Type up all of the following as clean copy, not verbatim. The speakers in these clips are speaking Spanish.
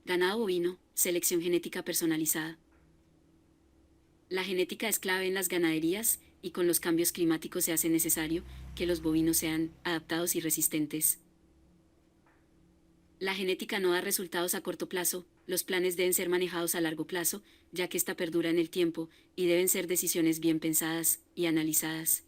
Ganado bovino, selección genética personalizada. La genética es clave en las ganaderías y con los cambios climáticos se hace necesario que los bovinos sean adaptados y resistentes. La genética no da resultados a corto plazo, los planes deben ser manejados a largo plazo, ya que esta perdura en el tiempo, y deben ser decisiones bien pensadas y analizadas.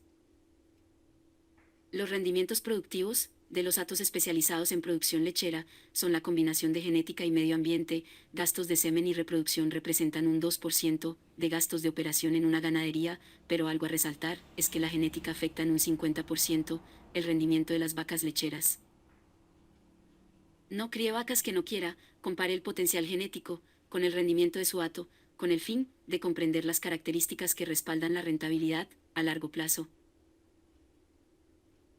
Los rendimientos productivos de los hatos especializados en producción lechera son la combinación de genética y medio ambiente. Gastos de semen y reproducción representan un 2% de gastos de operación en una ganadería, pero algo a resaltar es que la genética afecta en un 50% el rendimiento de las vacas lecheras. No críe vacas que no quiera, compare el potencial genético con el rendimiento de su hato, con el fin de comprender las características que respaldan la rentabilidad a largo plazo.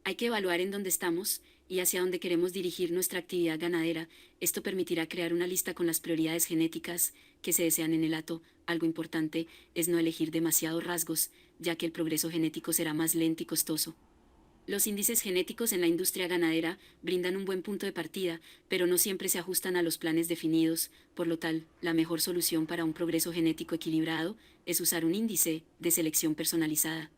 Hay que evaluar en dónde estamos y hacia dónde queremos dirigir nuestra actividad ganadera. Esto permitirá crear una lista con las prioridades genéticas que se desean en el hato. Algo importante es no elegir demasiados rasgos, ya que el progreso genético será más lento y costoso. Los índices genéticos en la industria ganadera brindan un buen punto de partida, pero no siempre se ajustan a los planes definidos. Por lo tal, la mejor solución para un progreso genético equilibrado es usar un índice de selección personalizada.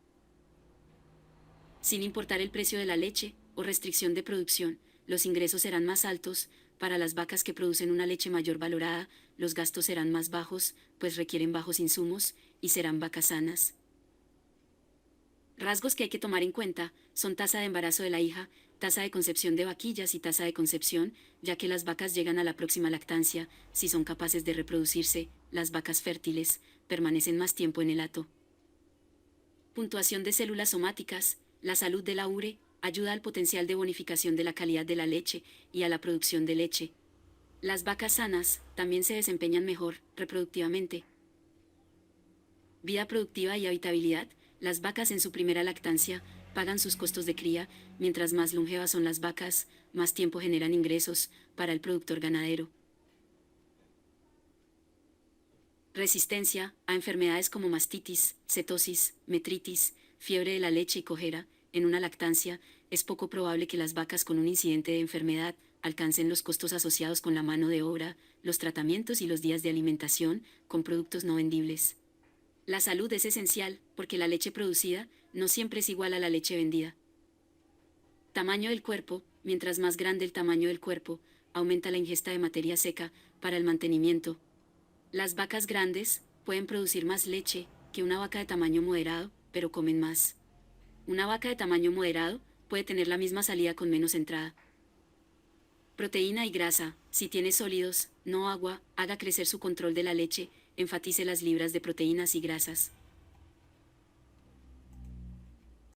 Sin importar el precio de la leche o restricción de producción, los ingresos serán más altos. Para las vacas que producen una leche mayor valorada, los gastos serán más bajos, pues requieren bajos insumos y serán vacas sanas. Rasgos que hay que tomar en cuenta son tasa de embarazo de la hija, tasa de concepción de vaquillas y tasa de concepción, ya que las vacas llegan a la próxima lactancia. Si son capaces de reproducirse, las vacas fértiles permanecen más tiempo en el hato. Puntuación de células somáticas. La salud de la ure ayuda al potencial de bonificación de la calidad de la leche y a la producción de leche. Las vacas sanas también se desempeñan mejor reproductivamente. Vida productiva y habitabilidad. Las vacas en su primera lactancia pagan sus costos de cría. Mientras más longevas son las vacas, más tiempo generan ingresos para el productor ganadero. Resistencia a enfermedades como mastitis, cetosis, metritis, fiebre de la leche y cojera. En una lactancia, es poco probable que las vacas con un incidente de enfermedad alcancen los costos asociados con la mano de obra, los tratamientos y los días de alimentación con productos no vendibles. La salud es esencial porque la leche producida no siempre es igual a la leche vendida. Tamaño del cuerpo. Mientras más grande el tamaño del cuerpo, aumenta la ingesta de materia seca para el mantenimiento. Las vacas grandes pueden producir más leche que una vaca de tamaño moderado, pero comen más. Una vaca de tamaño moderado puede tener la misma salida con menos entrada. Proteína y grasa. Si tiene sólidos, no agua, haga crecer su control de la leche, enfatice las libras de proteínas y grasas.